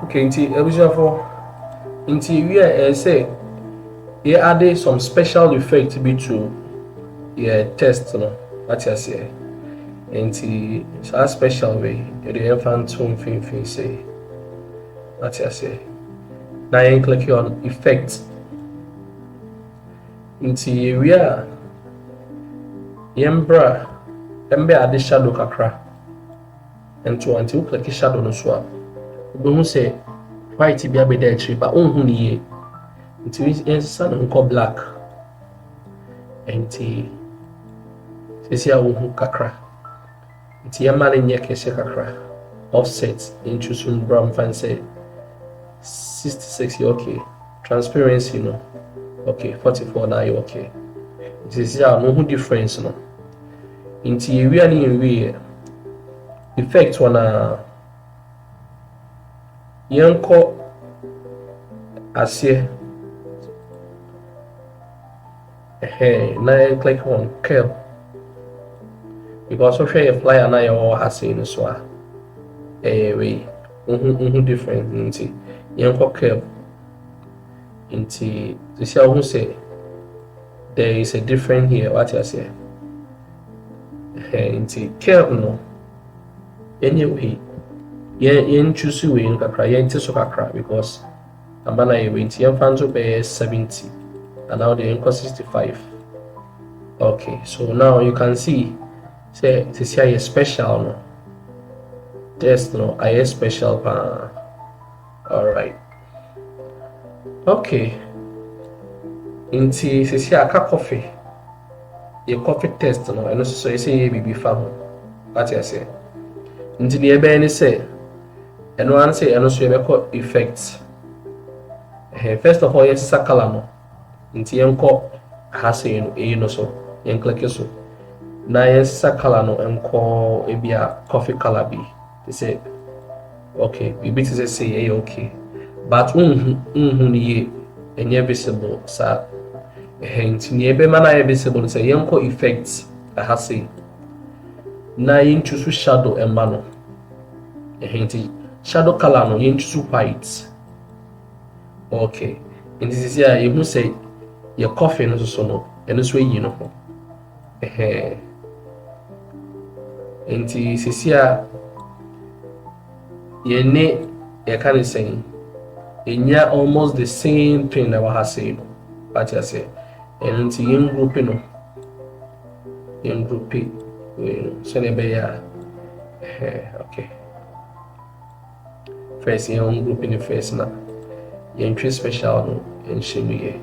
Okay, we are say you added some special effect be to your test, no. What you say? Nti so special way you the infant tone fin say. What you say? Now you click on effect. Nti we are yembra embe ade shadow kakra. Nti until click shadow no so a we say white be abeda actually but onhu ni ye. Nti we sun nko black. Nti sisi a onhu kakra. Nti yema ne nye kese kakra. Offset into some brown fan say 66 okay. Transparency no. Okay, 44 now you okay. This is no difference no. Nti we ani we effect wana yanko asye na click on curve because so share a flyer na you has in so we different nti yanko curve nti this is how say there is a different here what you say nti curve no anyway yen choose we no kakra yen ti so kakra because ambana ye we nti yen fan to be 70 and now they equal 65. Okay, so now you can see say this here is special no test no I special pa. All right, okay, nti this here aka coffee your coffee test no and so you say bibi fa ho what you say nti ne ebe ni say and one say and so you make effect. First of all yes color no nti yenko hase no so yen click so na yes color no enko ebia coffee color bi they say okay bibi to say okay but ni enye visible sa nti ne ebe mana ye visible say yenko effect hase na yen choose shadow emma no nti shadow color no yen choose white. Okay, and this is here you say your coffee no so no and this way you know and this is here you ne you can say in almost the same thing that we have said what you say and in group no in group so ne okay first in group in the first now entry special no and shimiye.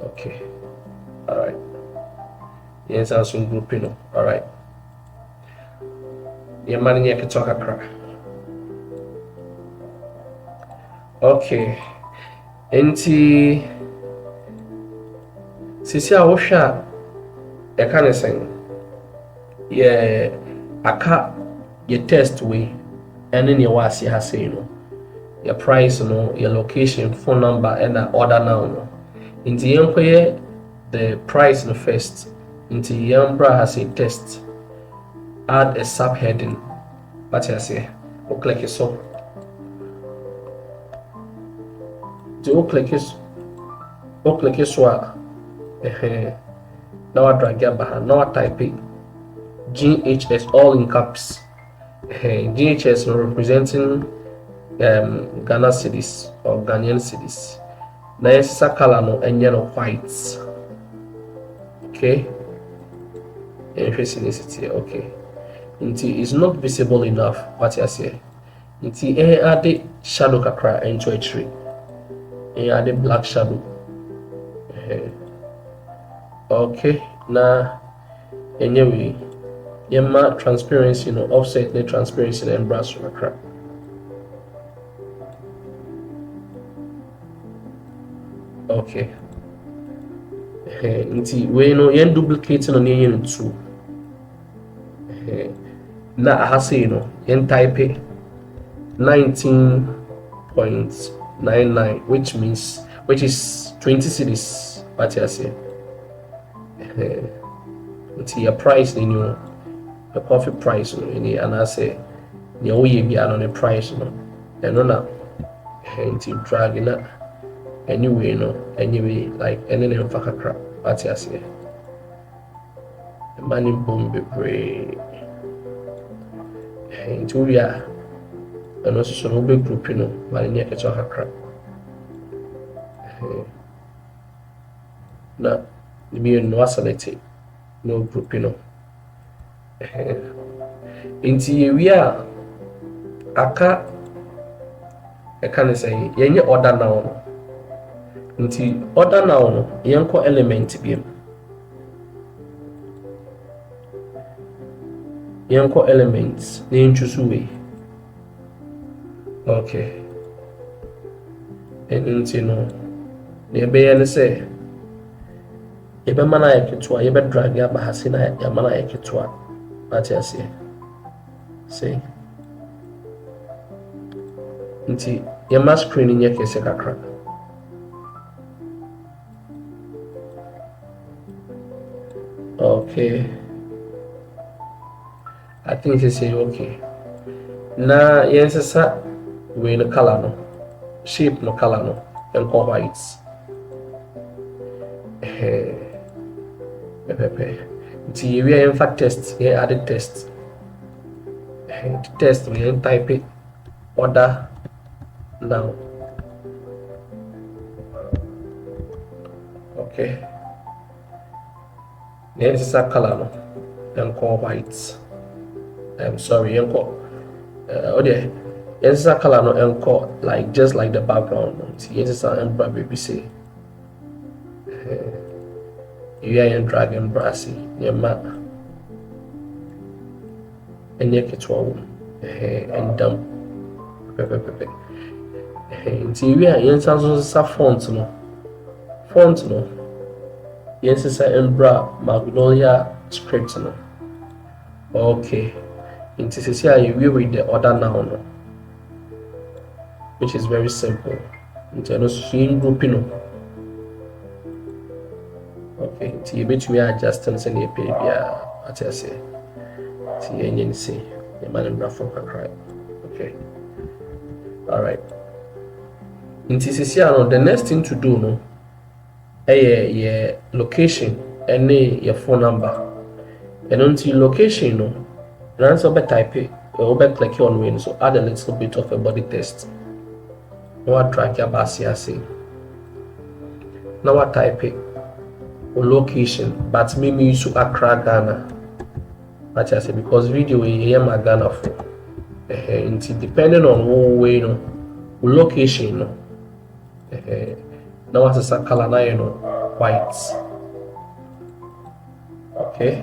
Okay, all right, yes also group no. All right, your man here can talk akra. Okay, enti sisi a wo hwa e ka ne sen ye aka ye test we ene ne wa asi ha sei no your price no your location phone number and order now no into yenkoye the price no first into yambra has a test add a subheading what you say o click it so do click it so now I drag it back now I type it GHS all in caps GHS representing Ghana cedis or Ghanaian cedis. Na yesa color no enye no white. Okay. City. Okay. Nti is not visible enough. What you say? Nti add shadow kakra into a tree. Add black shadow. Okay. Na anyway, yema transparency no offset the transparency and brush kakra. Okay. Nti we no yen duplicate no yen two. Na aha say no yen type 19.99 which is 20 cedis what you say. Nti your price ni your coffee price no ni and I say the oye bi ano the price no ɛno na nti drag na anyway no anyway like ɛne ne mfa kakra wate aseɛ ɛma ne mbom bebree nti wowie a ɛno nso so no wobɛgroup no ma ne nyɛ ketewa kakra na mmienu no waselect no group no nti yɛwie a aka ɛka ne sɛ yɛnyɛ order now no nti order now no yɛnkɔ element biam yɛnkɔ elements na yɛntwusu wei okay nti no na yɛbɛyɛ ne sɛ yɛbɛma no ayɛ ketewa yɛbɛdrag aba ha se na yɛama no ayɛ ketewa ate aseɛ sei nti yɛma screen nyɛ kɛse kakra okay I think it's okay na yɛnsesa wei no color no shape no color no yɛnkɔ white nti yɛwie yɛmfa test yɛ add test test no yɛn type order now okay yɛnsesa color no yɛnkɔ white I'm sorry yɛnkɔ okay yɛnsesa color no yɛnkɔ like just like the background nti yɛnsesa mbra baby say you are drag and brassy yɛma ɛnyɛ ketewa wɔ and dump pepepepe nti yɛwie a yɛnsa nso sesa font no yɛnsesa mbra magnolia script no okay nti sisi a yɛwie with the order now no which is very simple nti ɛno so yɛn grouping no okay nti yɛbɛtumi adjust no sɛ ne yɛpɛ biara ate aseɛ nti yɛnyɛ ne sei yɛma ne mbra fam kakra okay alright nti sisi a no the next thing to do no ɛyɛ yɛ location ɛne yɛ phone number ɛno nti location no na nso type click on way so add a little bit of a body text na drag your ase na type location but me use Accra Ghana what I say because video here my Ghana for depending on who way no location no now what is a color na you know white okay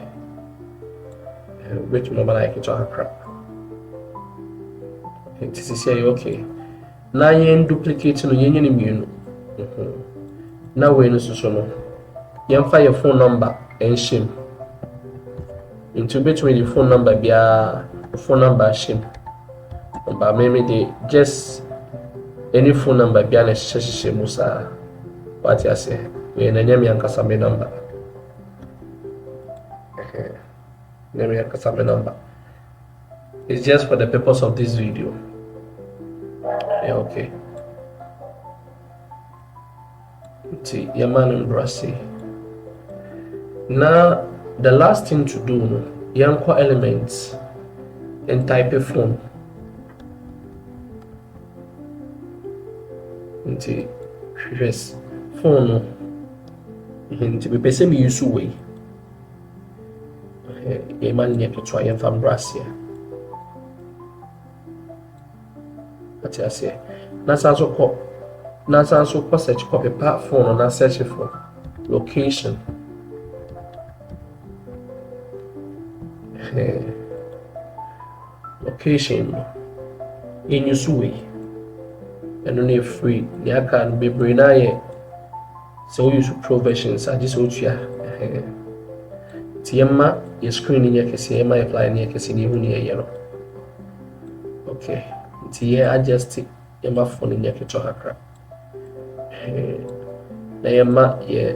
which number like it Accra this is here okay na yen duplicate no yen ni mienu na we no so no yɛmfa your phone number and shim into between the phone number bia phone number shim but maybe they just any phone number bia na hyehyɛ mu saa what you say we na nyame ankasa me number nyame ankasa me number it's just for the purpose of this video yeah okay see your man in Brazil. Now the last thing to do no yɛnkɔ elements and type a phone nti hwehwɛ phone no nti bepɛ sɛ me use way yɛma no nyɛ ketewa yɛmfa mbra aseɛ ate aseɛ na san so kɔ search kɔ pepa phone no na search for location location in use way and only free ya can be brain aye so use pro versions I just watch ya tiema your screen in your kesi ema ya fly in your kesi ni huni yellow okay tie adjust ema phone in your keto hakra na ema ye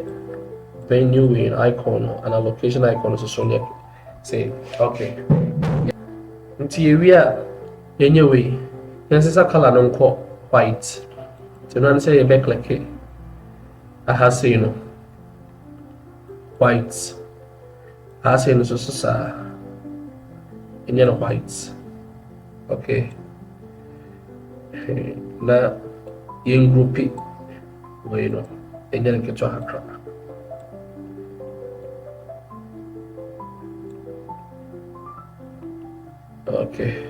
venue in icon and a location icon so so say okay nti area yenye we Yes, it's a color non white. So don't say a back like it. I have seen white. I have seen so in yellow white. Okay. Now in groupie, well, and then get to her. Okay.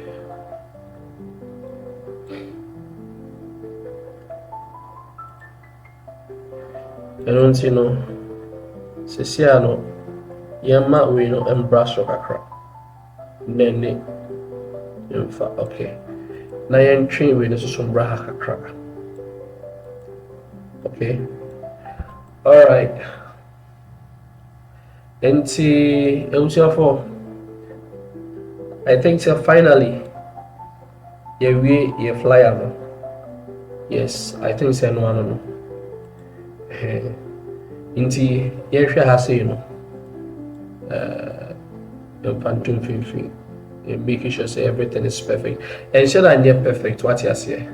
I don't see no. Sesiano, Yama, we know, and brush of a crop. Nene, in fact, okay. Now you're in train with some braha crop. Okay. Alright. And see, it was your fault. I think so finally you flyer no. Yes, I think so no one no. Inti yehwe ha say no. Phantom fifi. Making sure say everything is perfect. And sure that you're perfect what you say.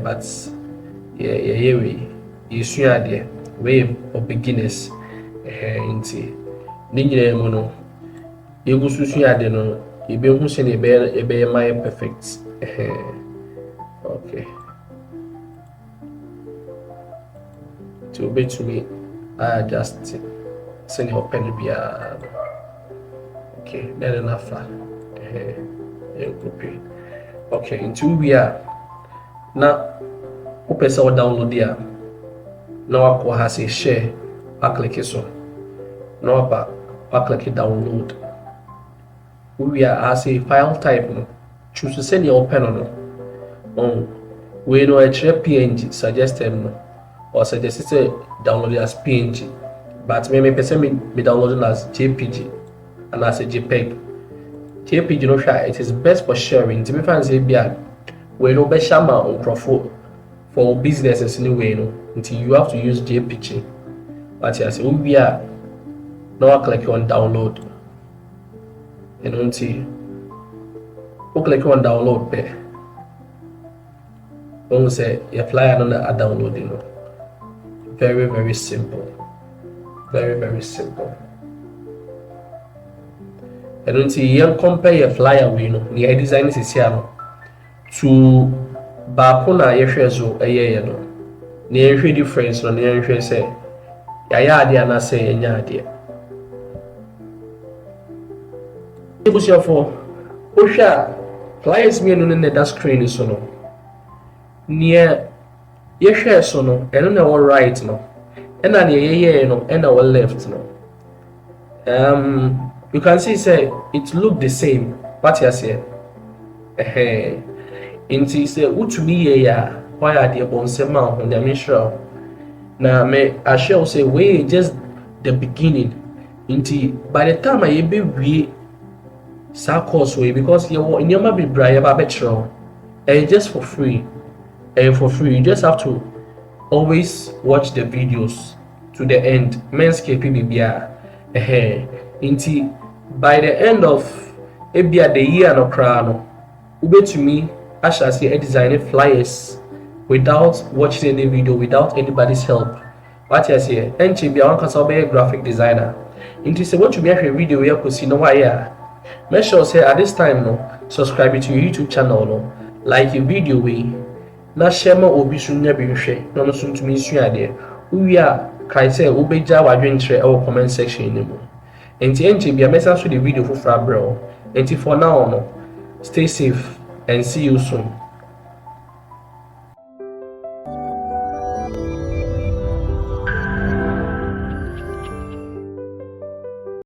But you sure there way of beginners. Inti ni nyina mu no. You go susu ade no. You be who say be my perfect. Okay. To be to me, I just send your pen be okay. Then enough. Okay. Into we are now. Open so download there. Now I has a share. I click it so. Now I click it download. We are as a file type no. Choose to send your pen on we know a PNG suggest them no or suggest it download as PNG but me person me download as JPG and as a JPEG. JPG no share it is best for sharing to be fancy bia we no be share on profile for businesses anyway no until you have to use JPG but yes we are now click on download. And until you click on download pay. Don't say you flyer on the downloading. Very, very simple. Very, very simple. And until you compare your flyer with the design is here to Bakuna Yeshezo a year no. Near difference on the entry say Yaya na say Yanya. For Osha flyers me on the screen is no near your so no and on our right no and then no and our left no. You can see say it look the same what you say into say to me why are the bonsema on the mission now me I shall say we just the beginning into by the time I be course way because you in your be bright about and just for free you just have to always watch the videos to the end men's KPBBR until by the end of the year no crano ube to me I shall see a designing flyers without watching any video without anybody's help what you say and be a graphic designer into say what to be a video you could see no why. Make sure say at this time no subscribe to your YouTube channel no like a video way na share ma obi sunya bi hwe no no so ntumi sua de we are kai say obeja wadwentre e comment section ni mu enti bia message so the video for bro enti for now no stay safe and see you soon.